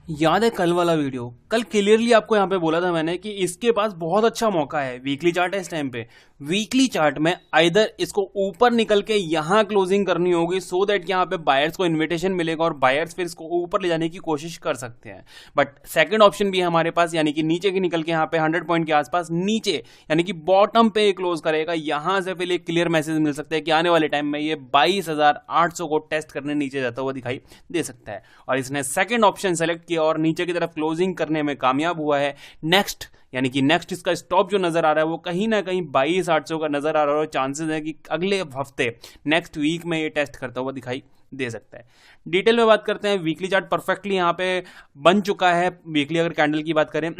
याद है कल वाला वीडियो? कल क्लियरली आपको यहाँ पे बोला था मैंने कि इसके पास बहुत अच्छा मौका है। वीकली चार्ट है इस टाइम पे। वीकली चार्ट में आइदर इसको ऊपर निकल के यहाँ क्लोजिंग करनी होगी सो दैट यहाँ पे बायर्स को इन्विटेशन मिलेगा और बायर्स फिर इसको ऊपर ले जाने की कोशिश कर सकते हैं। बट सेकंड ऑप्शन भी है हमारे पास, यानी कि नीचे की निकल के यहाँ पे 100 पॉइंट के आसपास नीचे यानी कि बॉटम पे क्लोज करेगा। यहां से फिर एक क्लियर मैसेज मिल सकता है कि आने वाले टाइम में ये 22,800 को टेस्ट करने नीचे जाता हुआ दिखाई दे सकता है। और इसने सेकंड ऑप्शन सेलेक्ट किया और नीचे की तरफ क्लोजिंग करने में कामयाब हुआ है। नेक्स्ट यानी कि नेक्स्ट इसका स्टॉप जो नजर आ रहा है वो कहीं ना कहीं 22,800 का नजर आ रहा है और चांसेस है कि अगले हफ्ते नेक्स्ट वीक में ये टेस्ट करता हुआ दिखाई दे सकता है। डिटेल में बात करते हैं। वीकली चार्ट परफेक्टली यहाँ पे बन चुका है। वीकली अगर कैंडल की बात करें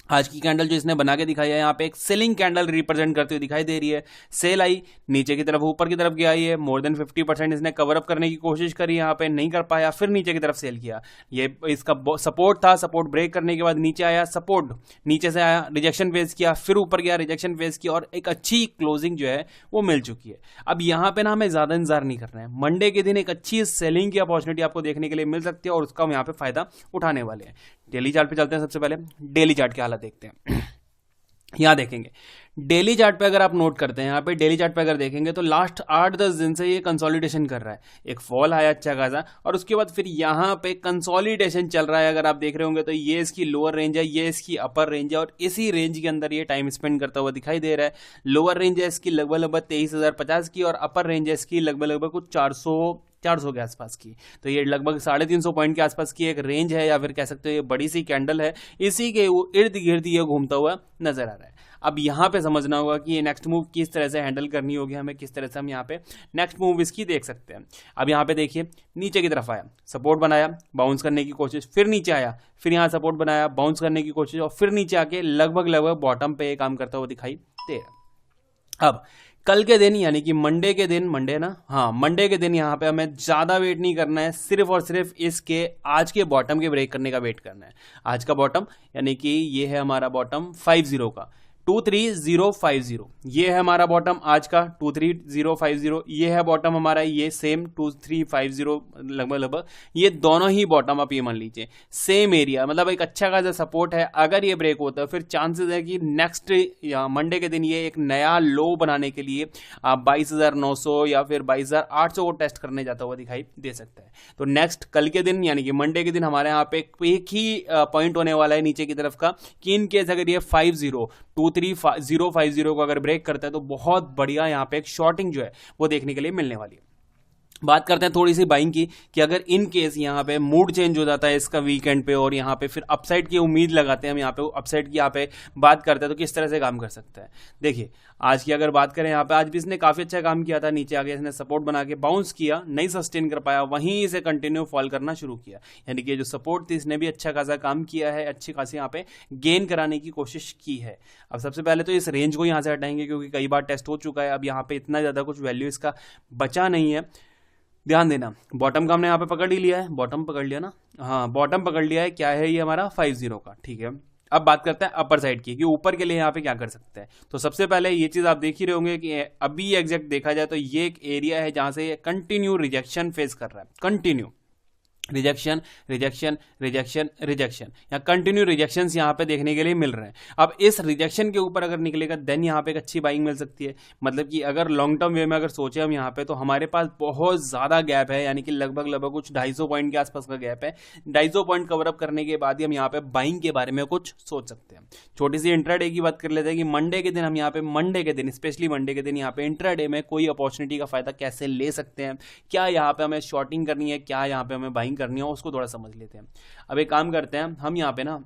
आज की कैंडल जो इसने बना के दिखाई है यहाँ पे एक सेलिंग कैंडल रिप्रेजेंट करती हुई दिखाई दे रही है। सेल आई, नीचे की तरफ ऊपर की तरफ गया, ये मोर देन 50% इसने कवर अप करने की कोशिश करी, यहाँ पे नहीं कर पाया, फिर नीचे की तरफ सेल किया। ये इसका सपोर्ट था, सपोर्ट ब्रेक करने के बाद नीचे आया, सपोर्ट नीचे से आया, रिजेक्शन फेस किया, फिर ऊपर गया, रिजेक्शन फेस किया और एक अच्छी क्लोजिंग जो है वो मिल चुकी है। अब यहाँ पे ना हमें ज्यादा इंतजार नहीं करना है। मंडे के दिन एक अच्छी सेलिंग की अपॉर्चुनिटी आपको देखने के लिए मिल सकती है और उसका हम यहाँ पे फायदा उठाने वाले हैं। डेली चार्ट पे चलते हैं। सबसे पहले डेली चार्ट की हालत देखते हैं। यहां देखेंगे डेली चार्ट पे, अगर आप नोट करते हैं यहाँ पे डेली चार्ट पे अगर देखेंगे तो लास्ट 8-10 दिन से ये कंसोलिडेशन कर रहा है। एक फॉल आया अच्छा खासा और उसके बाद फिर यहाँ पे कंसोलिडेशन चल रहा है। अगर आप देख रहे होंगे तो ये इसकी लोअर रेंज है, ये इसकी अपर रेंज है और इसी रेंज के अंदर ये टाइम स्पेंड करता हुआ दिखाई दे रहा है। लोअर रेंज है इसकी लगभग 23,050 की और अपर रेंज है इसकी लगभग कुछ 400 के आसपास की। तो ये लगभग 350 पॉइंट के आसपास की एक रेंज है या फिर कह सकते हो ये बड़ी सी कैंडल है। इसी के इर्द गिर्द ये घूमता हुआ नजर आ रहा है। अब यहाँ पे समझना होगा कि ये नेक्स्ट मूव किस तरह से हैंडल करनी होगी हमें, किस तरह से हम यहाँ पे नेक्स्ट मूव इसकी देख सकते हैं। अब यहाँ पे देखिए नीचे की तरफ आया, सपोर्ट बनाया, बाउंस करने की कोशिश, फिर नीचे आया, फिर यहाँ सपोर्ट बनाया, बाउंस करने की कोशिश और फिर नीचे आके लगभग बॉटम पे काम करता हुआ दिखाई दे रहा। अब कल के दिन यानी कि मंडे के दिन, मंडे के दिन यहाँ पे हमें ज्यादा वेट नहीं करना है, सिर्फ और सिर्फ इसके आज के बॉटम के ब्रेक करने का वेट करना है। आज का बॉटम यानी कि ये है हमारा बॉटम 50 का 23050, ये है हमारा बॉटम आज का 23050। ये है बॉटम हमारा ये सेम 2350 लगभग ये दोनों ही बॉटम आप ये मान लीजिए सेम एरिया, मतलब एक अच्छा खासा सपोर्ट है। अगर ये ब्रेक होता है फिर चांसेस है कि नेक्स्ट या मंडे के दिन ये एक नया लो बनाने के लिए 22,900 या फिर 22,800 को टेस्ट करने जाता हुआ दिखाई दे सकता है। तो नेक्स्ट कल के दिन यानी कि मंडे के दिन हमारे यहाँ पे एक ही पॉइंट होने वाला है नीचे की तरफ का कि इन केस अगर ये 23050 को अगर ब्रेक करता है तो बहुत बढ़िया यहाँ पे एक शॉर्टिंग जो है वो देखने के लिए मिलने वाली है। बात करते हैं थोड़ी सी बाइंग की कि अगर इन केस यहाँ पे मूड चेंज हो जाता है इसका वीकेंड पे और यहाँ पे फिर अपसाइड की उम्मीद लगाते हैं हम, यहाँ पे अपसाइड की यहाँ पे बात करते हैं तो किस तरह से काम कर सकता है। देखिए आज की अगर बात करें यहाँ पे आज भी इसने काफी अच्छा काम किया था, नीचे आगे इसने सपोर्ट बना के बाउंस किया, नहीं सस्टेन कर पाया, वहीं इसे कंटिन्यू फॉल करना शुरू किया। यानी कि जो सपोर्ट थी इसने भी अच्छा खासा काम किया है, अच्छी खासी यहाँ पे गेन कराने की कोशिश की है। अब सबसे पहले तो इस रेंज को यहाँ से हटाएंगे क्योंकि कई बार टेस्ट हो चुका है। अब यहाँ पे इतना ज्यादा कुछ वैल्यू इसका बचा नहीं है। ध्यान देना बॉटम का हमने यहाँ पे पकड़ ही लिया है, बॉटम पकड़ लिया ना, हाँ बॉटम पकड़ लिया है। क्या है ये हमारा 50 का, ठीक है। अब बात करते हैं अपर साइड की कि ऊपर के लिए यहाँ पे क्या कर सकते हैं। तो सबसे पहले ये चीज आप देख ही रहे होंगे कि अभी एग्जैक्ट देखा जाए तो ये एक एरिया है जहां से ये कंटिन्यू रिजेक्शन फेस कर रहा है, continue rejection rejection rejection rejection, या कंटिन्यू रिजेक्शंस यहाँ पे देखने के लिए मिल रहे हैं। अब इस रिजेक्शन के ऊपर अगर निकलेगा देन यहाँ पे एक अच्छी बाइंग मिल सकती है। मतलब कि अगर लॉन्ग टर्म वे में अगर सोचे हम यहाँ पे तो हमारे पास बहुत ज्यादा गैप है, यानी कि लगभग कुछ 250 पॉइंट के आसपास का गैप है। 250 पॉइंट कवर अप करने के बाद ही हम यहाँ पे बाइंग के बारे में कुछ सोच सकते हैं। छोटी सी इंट्राडे की बात कर लेते हैं कि मंडे के दिन हम यहाँ पे स्पेशली मंडे के दिन यहाँ पे इंट्राडे में कोई अपॉर्चुनिटी का फायदा कैसे ले सकते हैं, क्या यहाँ पे हमें शॉर्टिंग करनी है, क्या यहाँ पे हमें बाइंग करनी हो, उसको थोड़ा समझ लेते हैं। अब एक काम करते हैं हम यहाँ पे ना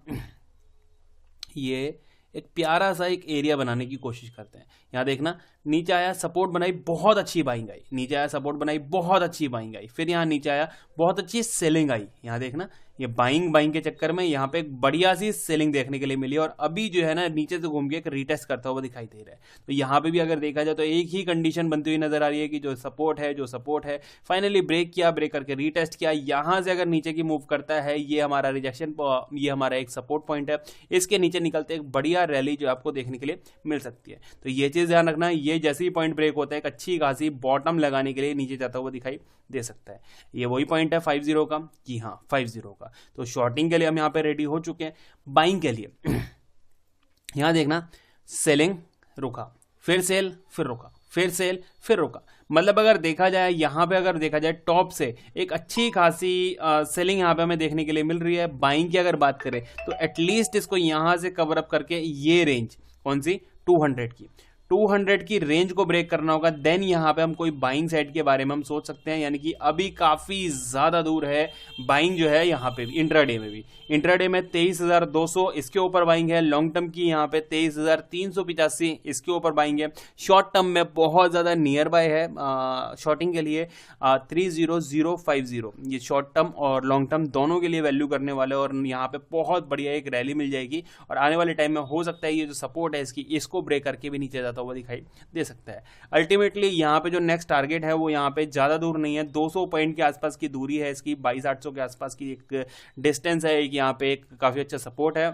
ये एक प्यारा सा एक एरिया बनाने की कोशिश करते हैं। यहाँ देखना नीचे आया, सपोर्ट बनाई, बहुत अच्छी बाइंग आई, नीचे आया सपोर्ट बनाई, बहुत अच्छी बाइंग आई, फिर यहाँ नीचे आया, बहुत अच्छी सेलिंग आई। यहाँ देखना ये बाइंग के चक्कर में यहाँ पे एक बढ़िया सी सेलिंग देखने के लिए मिली और अभी जो है ना नीचे से घूम के एक रीटेस्ट करता हुआ दिखाई दे रहा है। तो यहाँ पे भी अगर देखा जाए तो एक ही कंडीशन बनती हुई नजर आ रही है कि जो सपोर्ट है फाइनली ब्रेक किया, ब्रेक करके रीटेस्ट किया। यहाँ से अगर नीचे की मूव करता है ये हमारा रिजेक्शन, ये हमारा एक सपोर्ट पॉइंट है, इसके नीचे निकलते एक बढ़िया रैली जो आपको देखने के लिए मिल सकती है। तो ये चीज ध्यान रखना, ये जैसे ही पॉइंट ब्रेक होता है एक अच्छी खासी बॉटम लगाने के लिए नीचे जाता हुआ दिखाई दे सकता है। ये वही पॉइंट है 50 का, जी हाँ 50 का। जाएगा। तो शॉर्टिंग के लिए हम यहाँ पे रेडी हो चुके हैं। बाइंग के लिए यहाँ देखना, सेलिंग रुका, फिर सेल, फिर रुका, फिर सेल, फिर रुका। मतलब अगर देखा जाए यहाँ पे, अगर देखा जाए टॉप से एक अच्छी खासी सेलिंग यहाँ पे हमें देखने के लिए मिल रही है। बाइंग की अगर बात करें तो एटलीस्ट इसको यहाँ से कवर अप करके ये रेंज कौन सी 200 की रेंज को ब्रेक करना होगा। देन यहाँ पे हम कोई बाइंग साइड के बारे में हम सोच सकते हैं, यानी कि अभी काफी ज्यादा दूर है बाइंग जो है यहाँ पे भी, इंट्राडे में भी। इंट्राडे में 23,200 इसके ऊपर बाइंग है। लॉन्ग टर्म की यहाँ पे 23,385 इसके ऊपर बाइंग है। शॉर्ट टर्म में बहुत ज्यादा नियर बाय है शॉर्टिंग के लिए 30050। ये शॉर्ट टर्म और लॉन्ग टर्म दोनों के लिए वैल्यू करने वाले, और यहाँ पे बहुत बढ़िया एक रैली मिल जाएगी। और आने वाले टाइम में हो सकता है ये जो सपोर्ट है इसकी, इसको ब्रेक करके भी नीचे जाता हुआ दिखाई दे सकता है। अल्टीमेटली यहाँ पे जो नेक्स्ट टारगेट है वो यहाँ पे ज्यादा दूर नहीं है, 200 पॉइंट के आसपास की दूरी है इसकी, 22,800 के आसपास की एक डिस्टेंस है। एक यहाँ पे एक काफी अच्छा सपोर्ट है,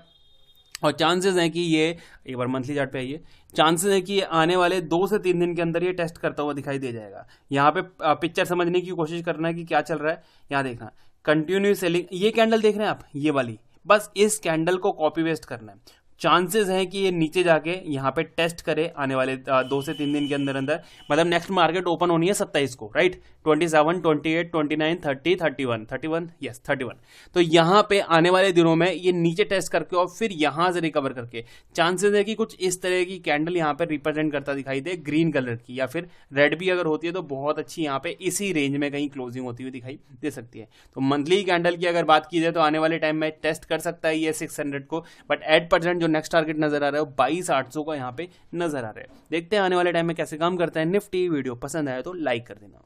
और चांसेस हैं कि ये, एक बार मंथली चार्ट पे आइए, चांसेस है कि ये आने वाले 2 से 3 दिन के अंदर ये टेस्ट करता हुआ दिखाई दे जाएगा। यहाँ पे पिक्चर समझने की कोशिश करना है कि क्या चल रहा है। यहाँ देखना, कंटिन्यू सेलिंग, ये कैंडल देख रहे हैं आप, ये वाली, बस इस कैंडल को कॉपी वेस्ट करना है। चांसेस हैं कि ये नीचे जाके यहाँ पे टेस्ट करे आने वाले 2 से 3 दिन के अंदर अंदर। मतलब नेक्स्ट मार्केट ओपन होनी है 27 को, राइट, 27, 28, 29, 30, 31, यस 31। तो यहाँ पे आने वाले दिनों में ये नीचे टेस्ट करके और फिर यहाँ से रिकवर करके चांसेस है कि कुछ इस तरह की कैंडल यहाँ पे रिप्रेजेंट करता दिखाई दे, ग्रीन कलर की, या फिर रेड भी अगर होती है तो बहुत अच्छी यहाँ पे इसी रेंज में कहीं क्लोजिंग होती हुई दिखाई दे सकती है। तो मंथली कैंडल की अगर बात की जाए तो आने वाले टाइम में टेस्ट कर सकता है ये 600 को, बट एट परसेंट जो नेक्स्ट टारगेट नजर आ रहा है वो 22,800 का यहाँ पे नजर आ रहा है। देखते हैं आने वाले टाइम में कैसे काम करता है निफ्टी। वीडियो पसंद आया तो लाइक कर देना।